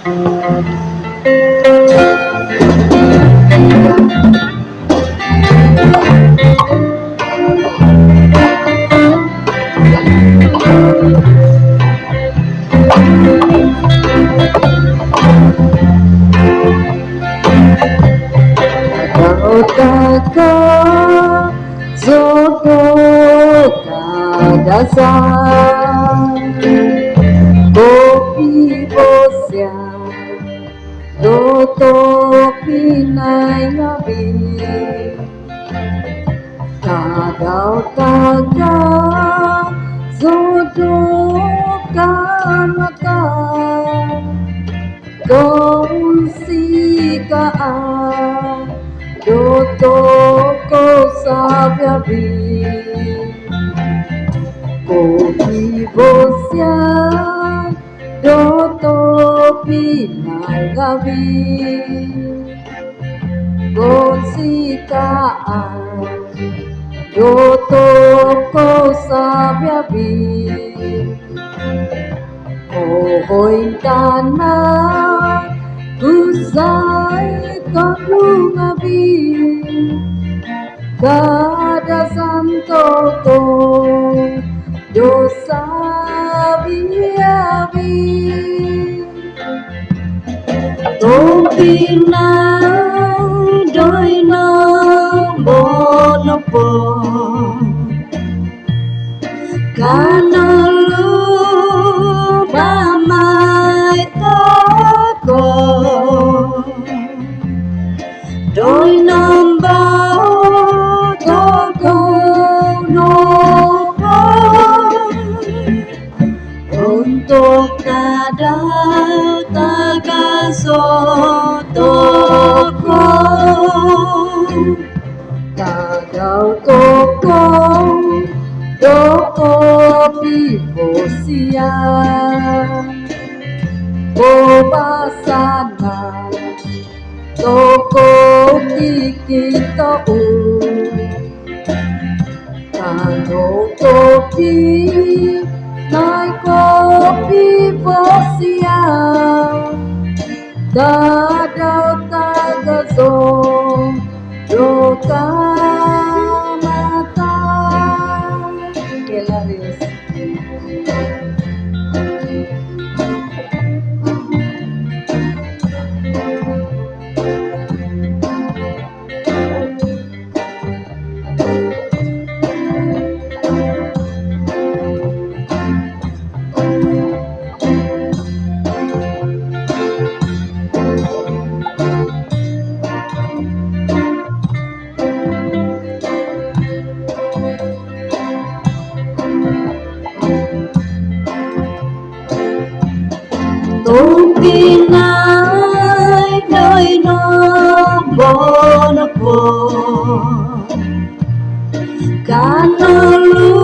Kau jodoh kadasar kopi bosya doto pinai nabi kadau taga jodoh kamata kongsi kaan doto ko sabyabi kopi bosya doto pinai gabi kongsi kaan doto ko sabyabi ohoin tanah usai kandung abi kada santoko dosa biabi tompina doina bonopo kana lu mamai toko đôi năm bao toko nopo untuk kada tagaso toko kadau toko toko piposia Bobasana toko tiki tau kano topi nai kopi bosia dadau tagazo doka mata kelaris Pinay noy no bono po kanalu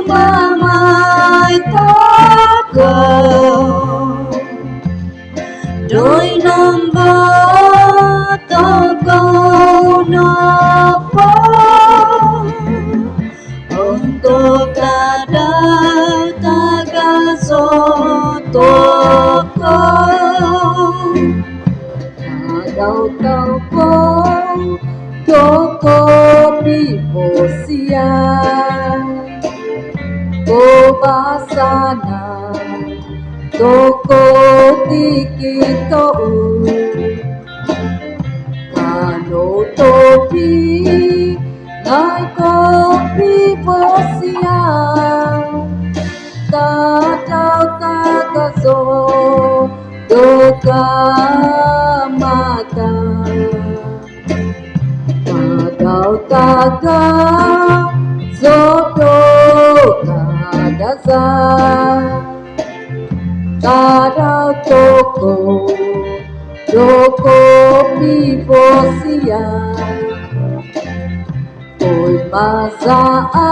mamay tako doy nombo toko no po untuk kada tagaso toko kadau toko toko piposia Bobasana toko tiki tou kano topi nai kopi bosia dadau tagazo doka mata dadau taga zodo kadasa dadau toko doko piposia oi masaa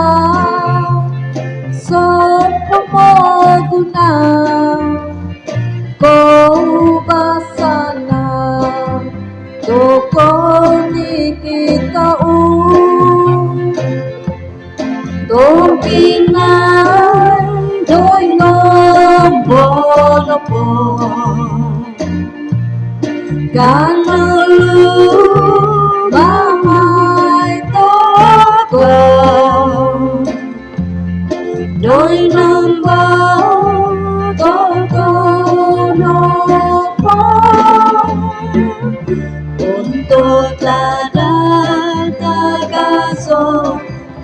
Sopomoguna Kau basana Toko nikita Tompinay Doy no bono po kanulu mamai toko đôi năm bao toko nopo untuk tada tagaso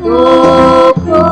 toko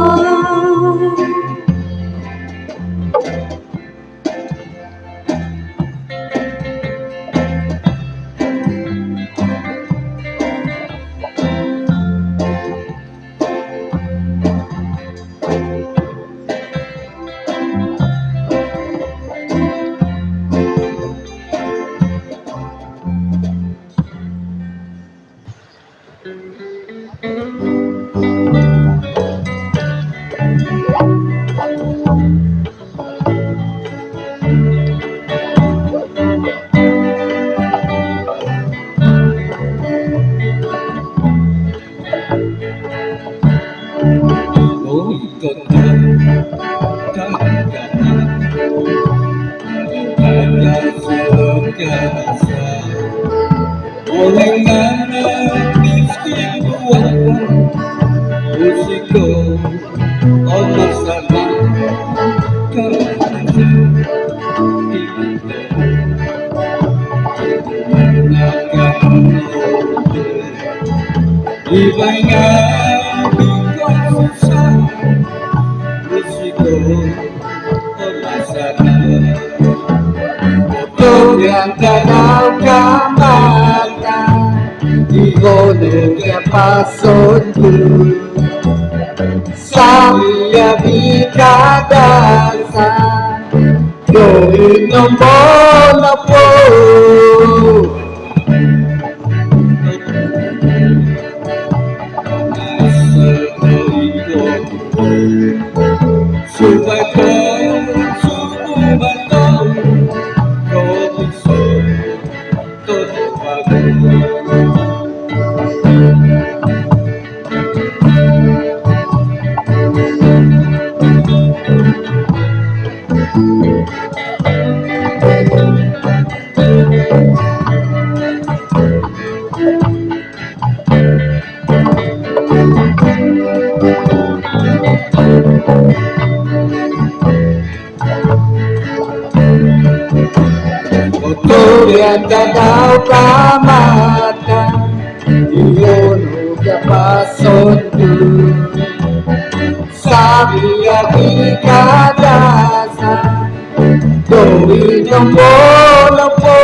yang kadau kamata Igono que passou Sabia bicadaça Doi não bola po Subai yang kadau kamata Iyono que passou Sabia bicadaça Doi não bola po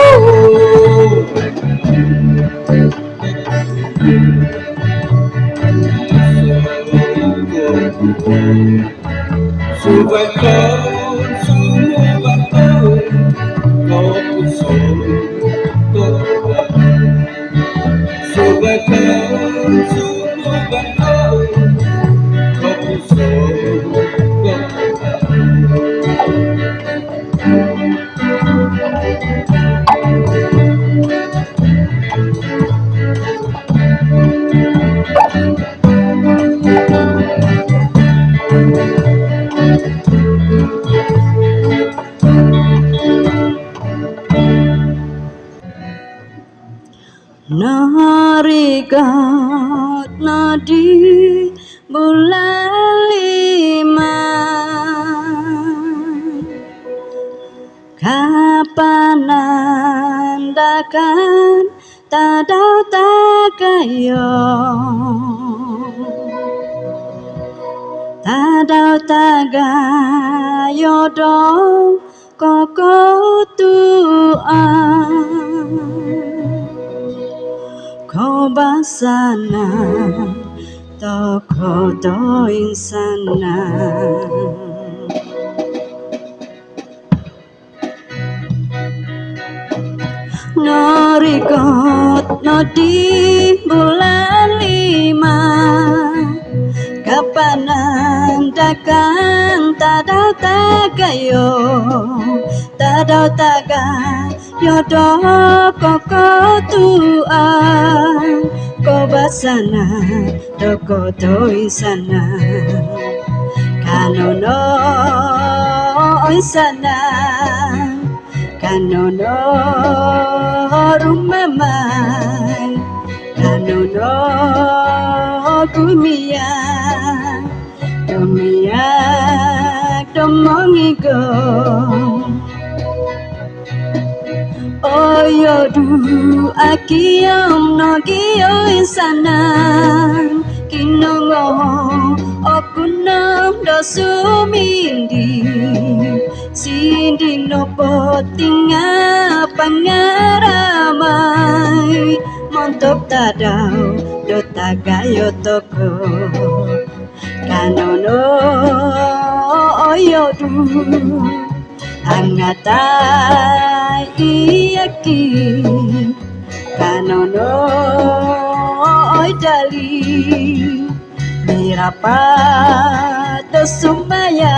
Narigat nadi bulan 5 Kapan nandakan tadau tagayo Tadau tagayo do koko tuan Ko basana toko to insana Norigot no di bulan 5 Kapan nandakan tadau tagayo Tadau tagayo do koko tuan Ko basana toko to insana Kano no insana kanono rumamai kanono kumia kumia tomongigo oyodu akiyam nogiyo insana kinongo okunam dosumindi sindi nopo tinga pangaramai montok tadau dotagayo toko kanono oyodu angatai iyaki kanono oidali mirapa tosumaya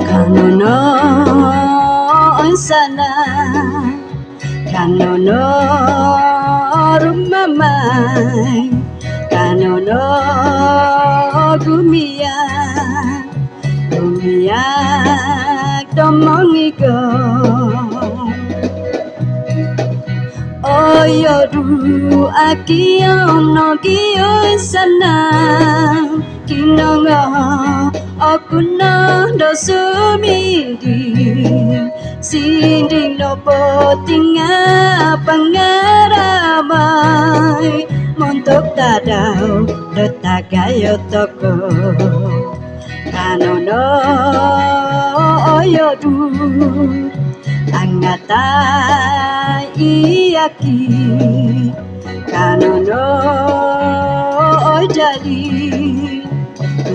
kanono sana kanono rumamai kanono gumia gumia tomongigo oyodu akiyam nogiyo sana kinongo okuna dosumindi sindi nopo tinga pangaramai montok tadau dotagayo toko kanono oyodu angatai iyaki kanono oidali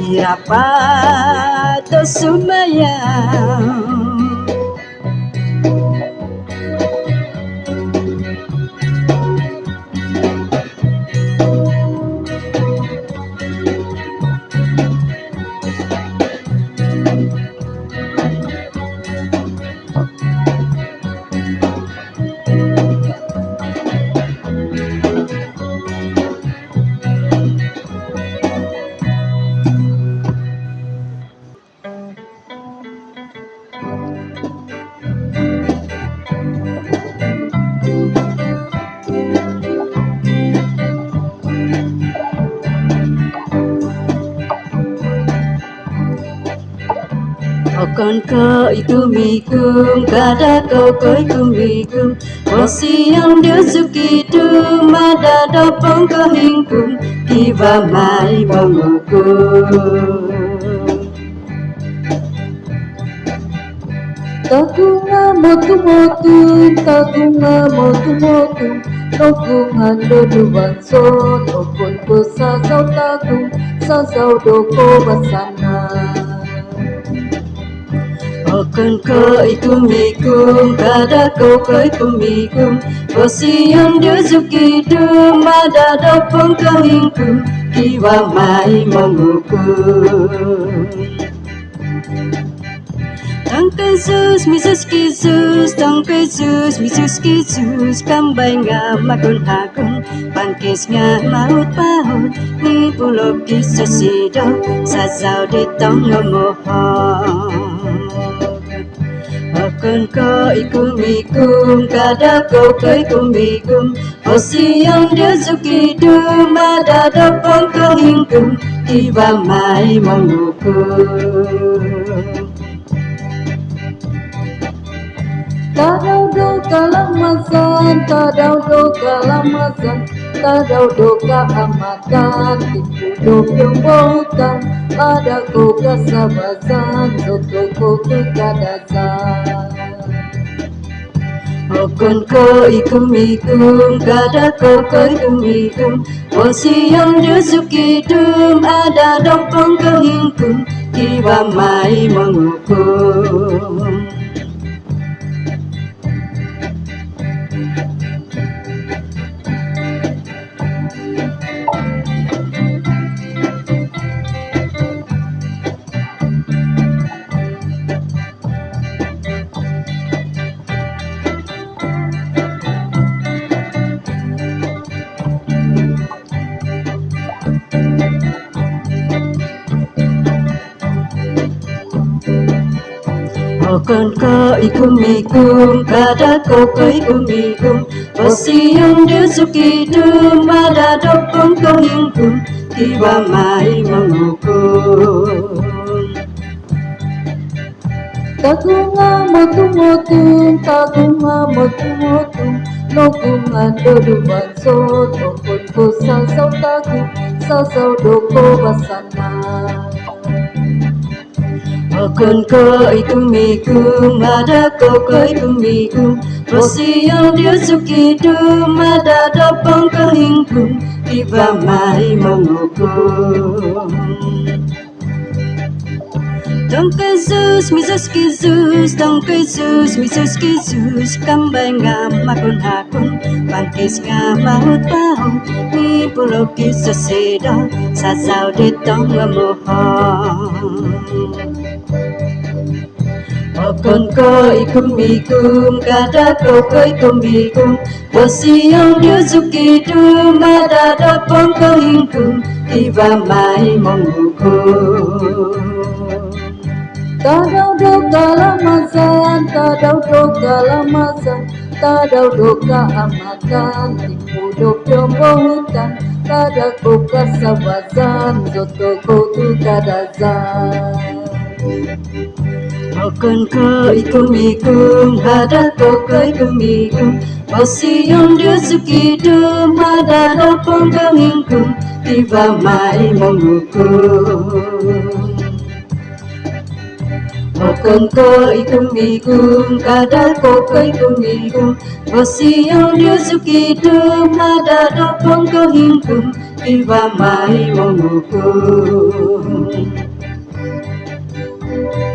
irapa tosumaya Okon ko ikumigum kada ko ikumigum Osiang diusukidum ada dopong ko hingkum Kiba mai bangukum Takunga motu-motu, takunga motu-motu Tokungan dodu banso, tokun ko sasau takung Sasau doko basana Okon ko ikumigum kada ko ikumigum Osiang diusukidum ada dopong ko hingkum Kiba mai bangukum Tangkai sus, misus kisus, tangkai sus, misus kisus, kambai ngamakun akun, bangkis ngamaut paut, ni pulok kisus sido, sasau di tong ngomohon. Okon ko ikum kada ko ikum, osiang diusukidum, ada dopong ko hingkum, kiba mai mengukum. Tadau do kalamasan, tadau do kalamasan, tadau do keamatan, tipu do pembotan, ada ko kasabasan, soto ko kekadasan. Okon ko ikum kada ko ikum, osiang diusukidum, ada dopong ko hingkum, kiba mai mengukum. Okon ko ikum kada ko ikum Posiyong diusukidum ada dopong ko hingkum Tiba mai menghukum Tagunga motum Nogunga dodu banso Tokon ko sasau tagu Sasau doko basana Okon ko ikum ada ko ikum Posiyong diusukidum ada dopong ko hingkum Tiba mai menghukum Tongkai Zeus, Mizus Kizus, Tongkai Zeus, Mizus Kizus, Kambai ngam makun hakun, Bangkis ngam maut paut, Ni pulau kisah sedo, Sasau ditong ngamohon. Okon ko ikum kada ko ikum Posiyong diusukidum ada dopong ko hingkum Tiba mai menghukum Tadau doka lamasan, tadau doka lamasan, tadau doka amatan, tipu dok hutan, tada koka sawazan, zoto kotu kadazan. Okon ko ikum ada ko ikum Posiyong diusukidum ada dopong ko hingkum Tiba mai menghukum Okon ko ikum kada ko ikum Posiyong diusukidum ada dopong ko hingkum Tiba mai menghukum Thank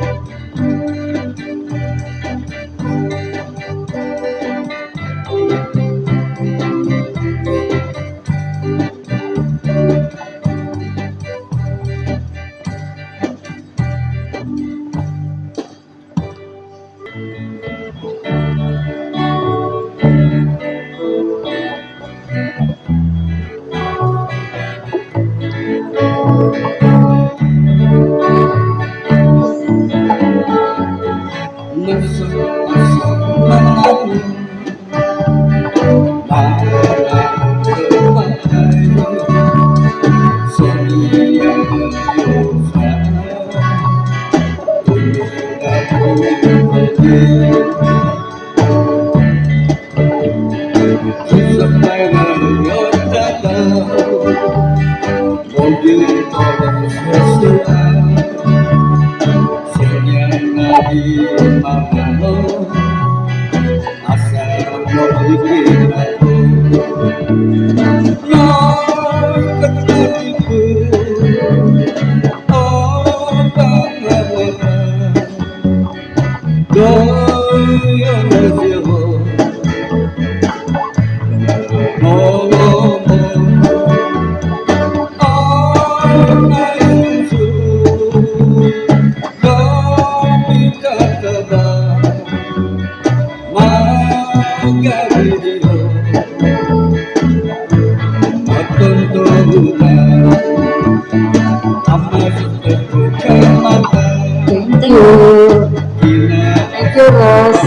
you, Ros.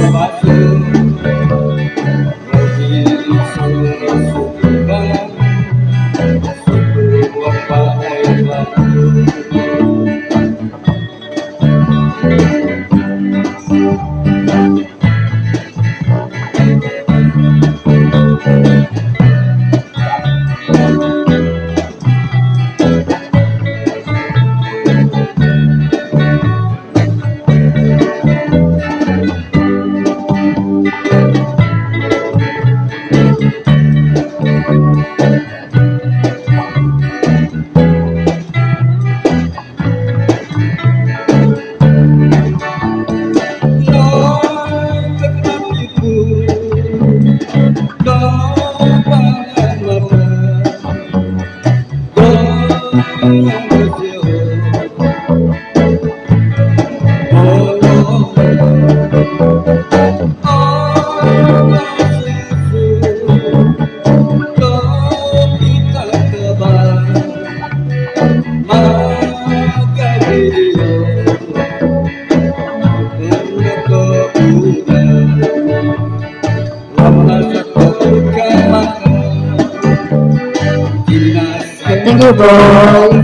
Thank you, boy.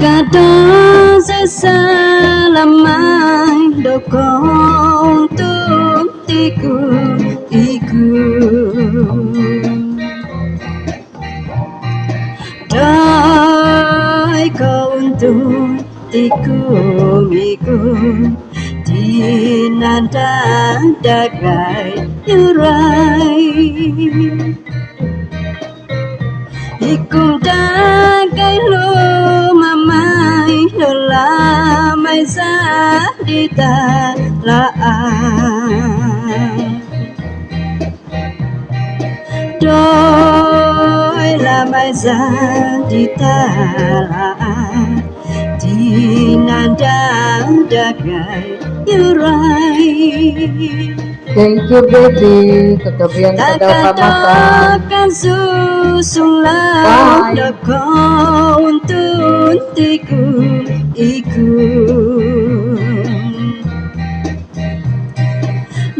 Kadang sesalamai dokong tuntiku iku dai kau untuk tiku miku dinanda dagai yurai iku dagai lo mamai lo lamai zadita laai doi lamai zadita laai dinanda dagai yurai. Thank you, baby. Ketabihan pada makan. Takkan susulah kau untuk tiku iku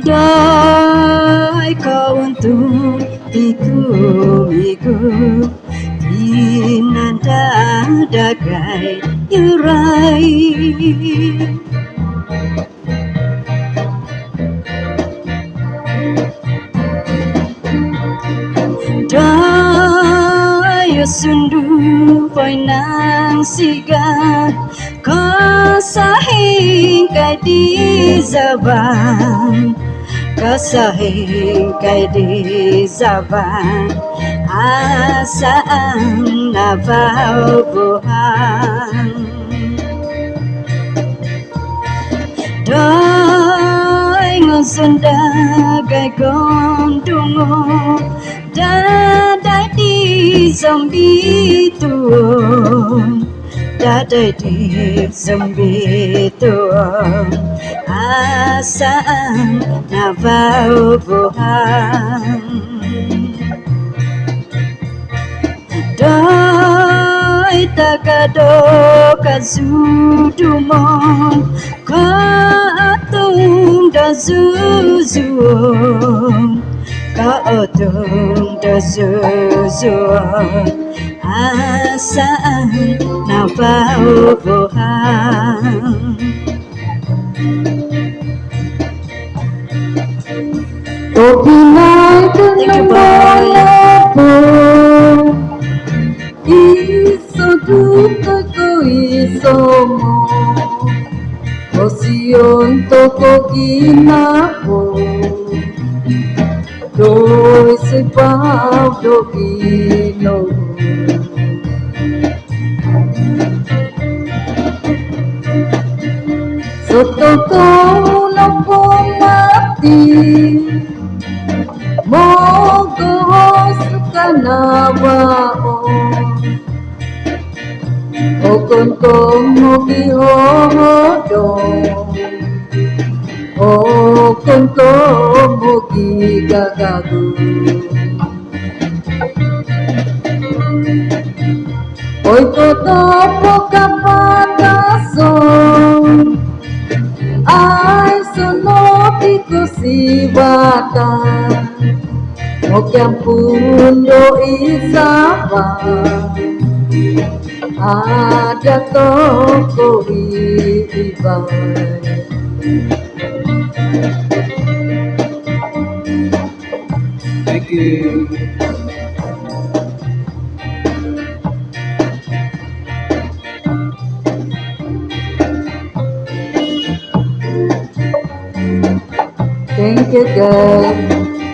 doi kau untuk tiku iku dinanda dagai yurai. Daya sundu voi nang siga kasahing kai di zaban kasahing kai di zaban asaan navau buhan dai ngosunda gai gondungo dadai di zombie tuon dadai di zombie tuon asaan navau buhan dai takado kazudumon katung da zuzuon katung da zuzuon asaan navau buhan Thank you, boy. Iso duka ko iso mo Osion toko ginako Doi se pau do gino Soto ko no po mati Mogo sukanawao Okon komo gihodo Okon komo gigagagu Oi totopo kapatason Ai sono piko siwata Mokiampundo isaba ada toko ibai Thank you. Thank you, guys.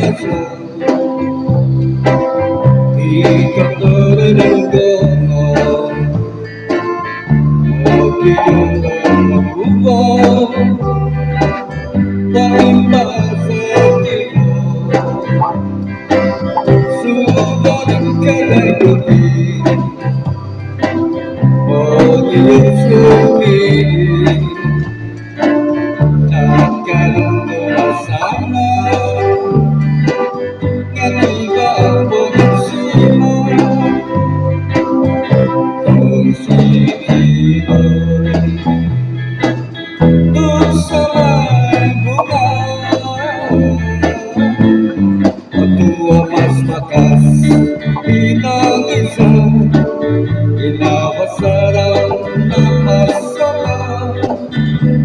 rasa Ikat terdengar Oke juga berubah Tanpa sedih Sudah dikadai putih Oh Yesusi Takkan terlaksana Ketika bersama bersama bunga Kedua mas bakas Bintang isang Inawasarang Namasama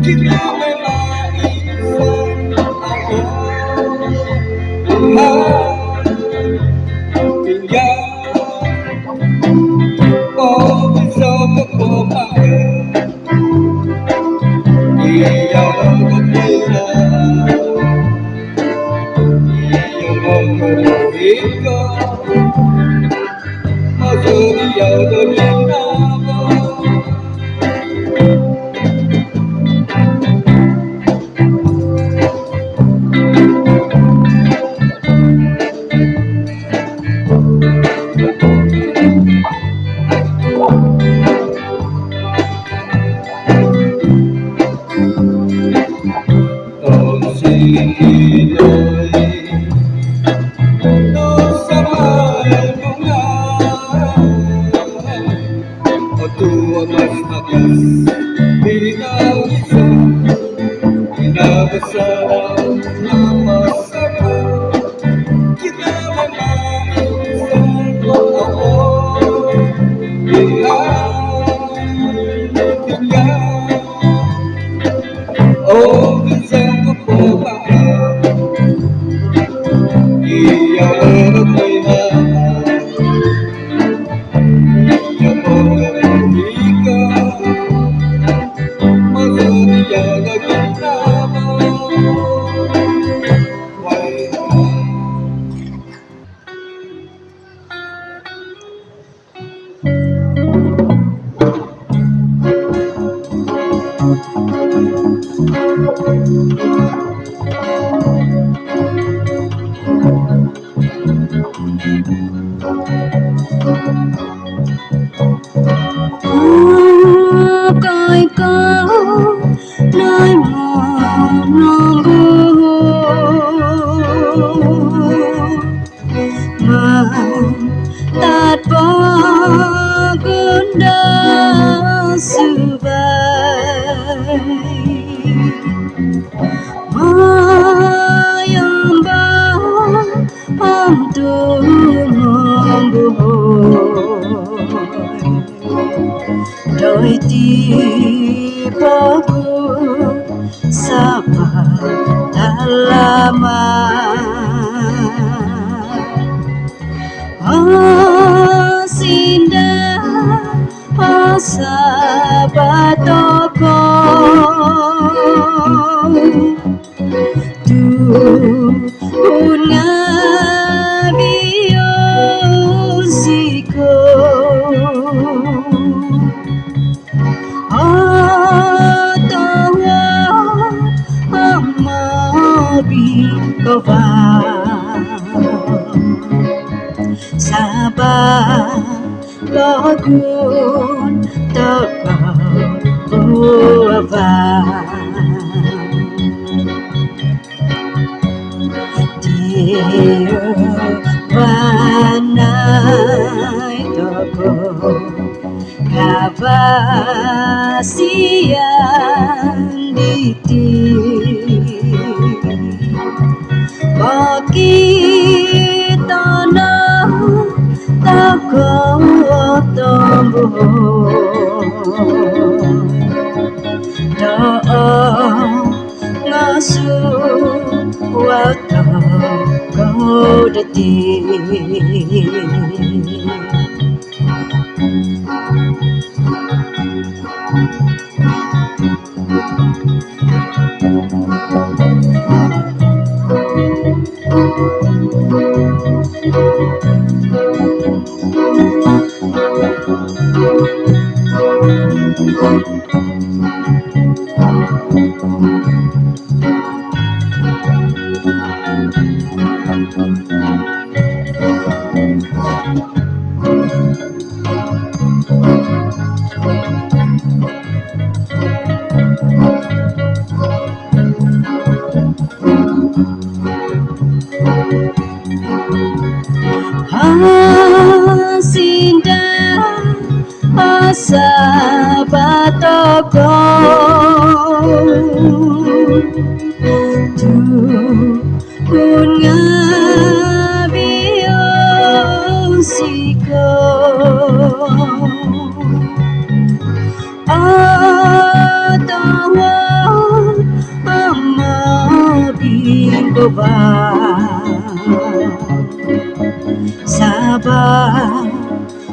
Kita memang isang Ako Tuhan Tinggal Oh bisa berpemakai Ia berpira Ia berpira Masa dia berbina Tua mas bagas Bintang isang Inawasarang Namasama Kita memang isang Oh tinggal Oh bisa berpemakai Ia berpihak Ia berpihak Masa dia lagi nama Coi có nơi mòn non mà tạt bỏ cơn đau sự bay yang bao om tu mong đôi tibaku sabar tak lama sinda sabar toko Tuhun ngabiosiko Sabar lagun tekau buavan Dio panai toko Kabasian diti Bagi tanah takau tumbuh Doa ngasuh waktu kau detik Hasinda asa batoko Tuhun ngabiyosiko Atawa amabingoba Sabah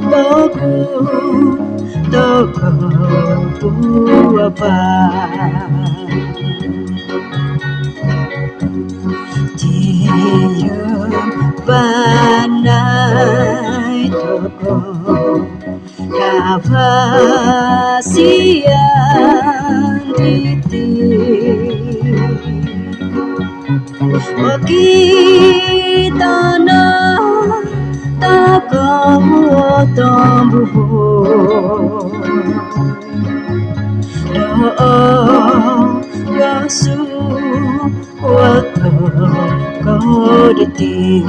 boku toko buapa Tiyo banai toko Kavasian titik Kita na takamu tambuho Doa gasu wata kodeti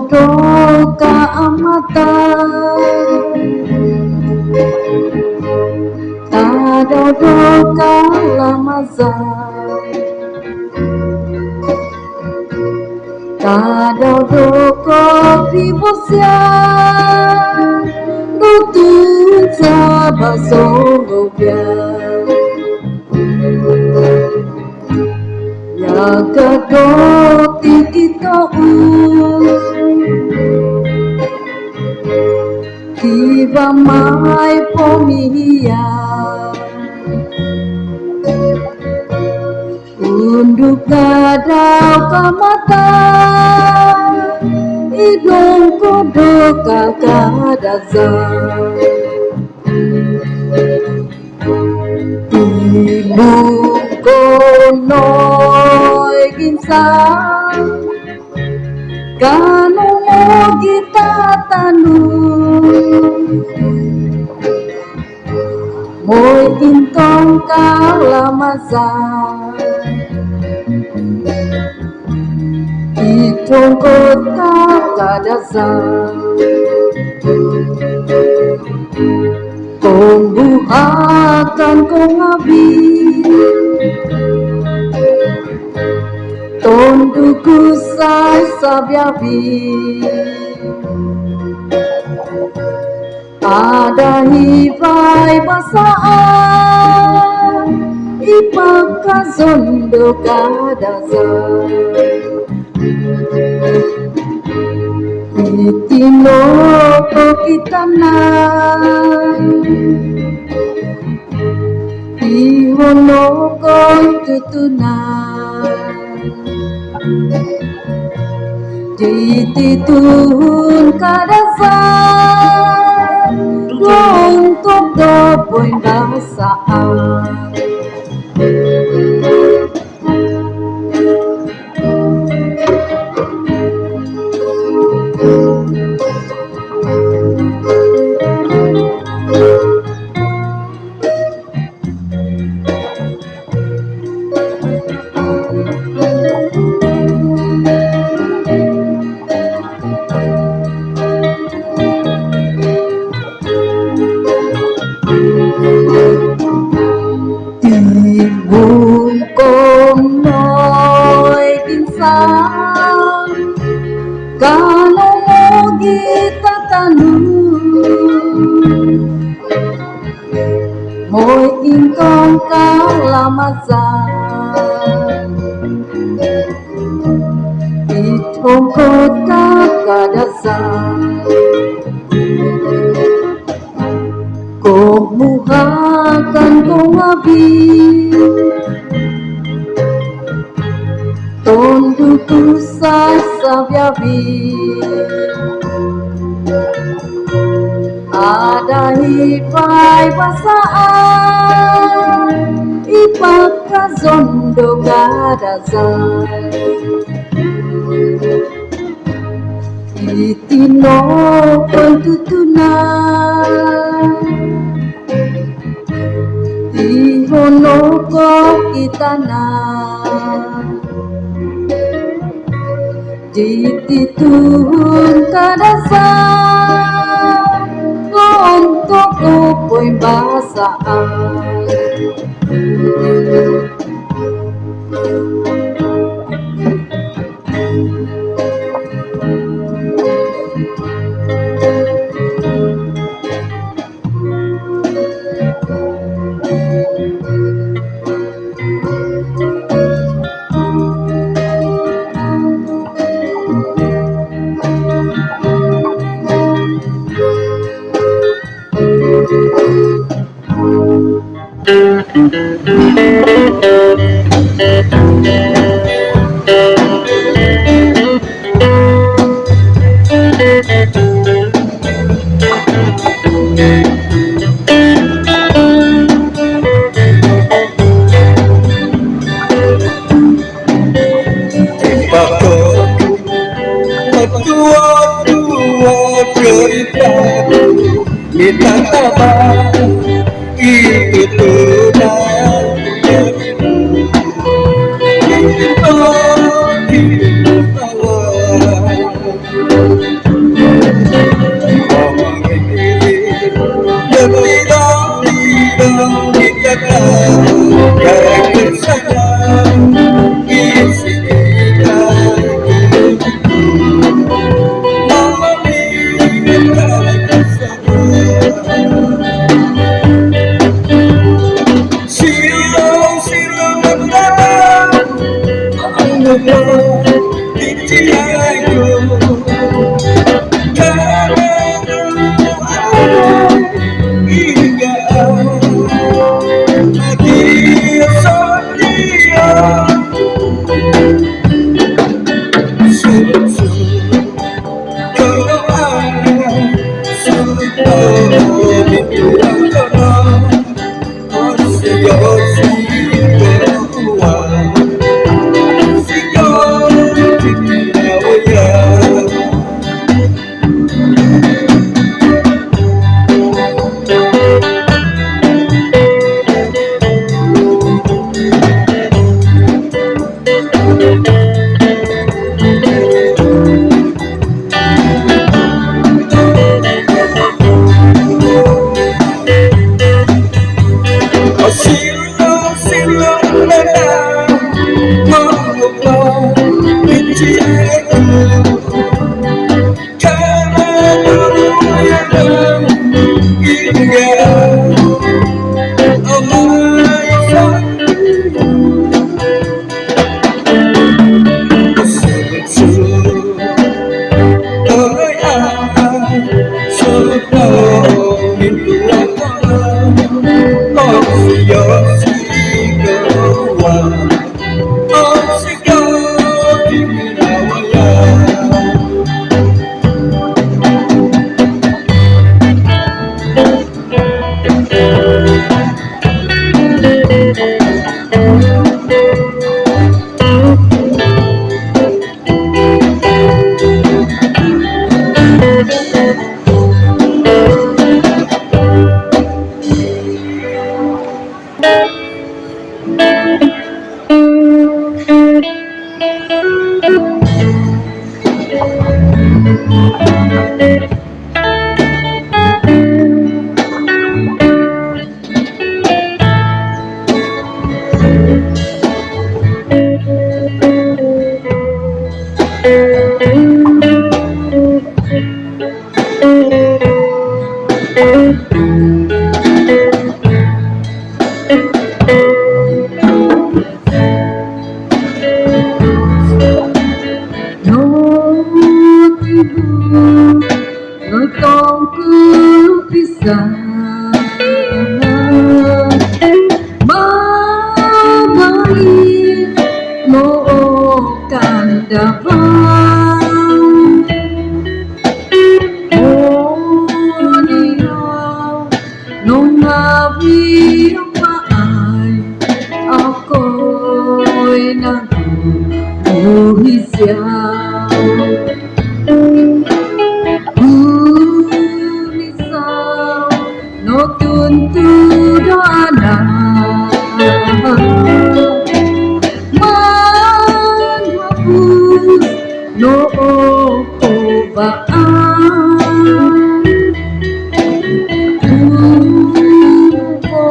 Doka amata doka lamaza doka vivosia Nutunza basongobia Yakadoti kita Kiva mai pomia Unduk gadau kamata Idong kodok kakadaza Ilung konoy ginsang Kano mo kita tanong Mo'y intong kalamasan Itong kota kadasan Kung buhakan kong abis Tonduku say sabyabi Ada hibay basaan Ipagkazondo kadazan Itinoko kita na Ihonoko tutunan Dititun kadazan Untuk dopoy nasaan Kalau mau kita tanu Moi ingkong kalamazan Itong kot kakadasan Kung muhakan kong abi Tondo ku sa sabyabi Ada hipay basaan Ipagkazondo kadazan Itino pagtutunan Tihono ko kita na Ditituhun kadasal Untuk upoy basaan Kita tabah itu tunai kandabang Moniyaw nung nabiyang paay ako'y nagbuhisyaw Bumisaw no tuntudanan Manhapus no okobaan Tuko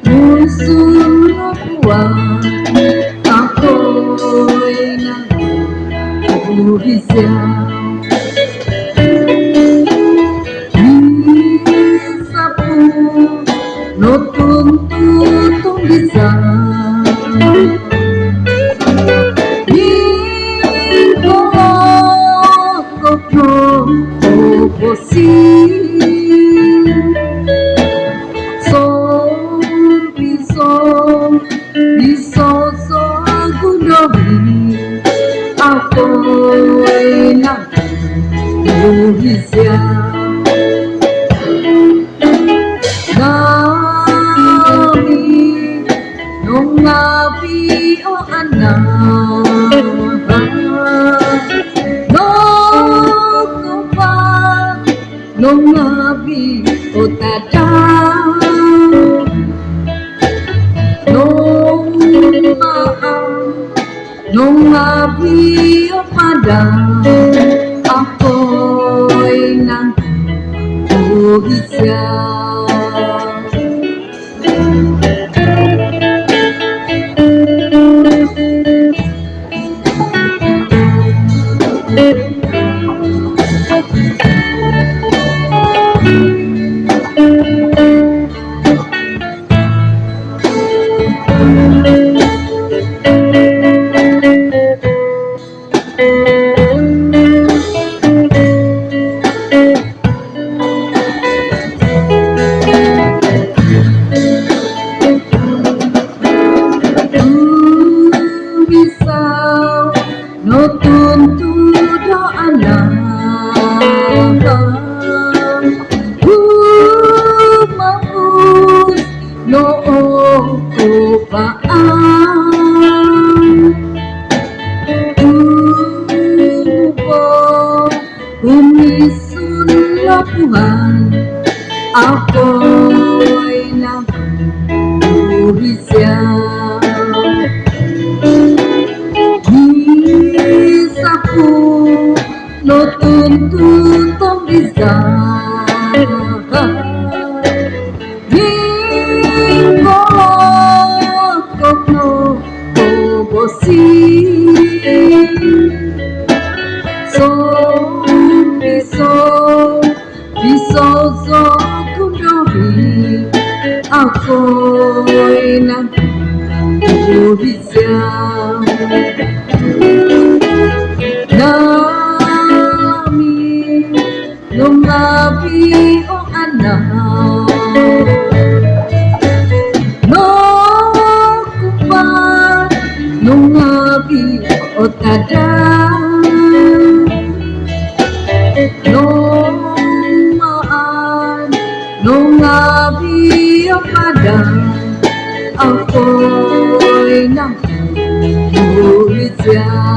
musuh no kuat ako'y nagbuhisyaw Isapu no tuntutong bisa Ningkolokok no oposi Biso gunohi ako'y nagbuhisyaw Nami nung nabi o anak nung nabi o tadang nung nabi o padang ako'y nagbuhisyaw Bisaw no tuntudanan Mampus no okobaan Tuko umisun lapuhan ako'y nagbuhisyaw Isapu no tuntutong bisa Ningkolokok no oposi Biso gunohi ako'y nagbuhisyaw Nami nung nabi o anak Kupat nung nabi o tadang nung nabi o padang ako'y nagbuhisyaw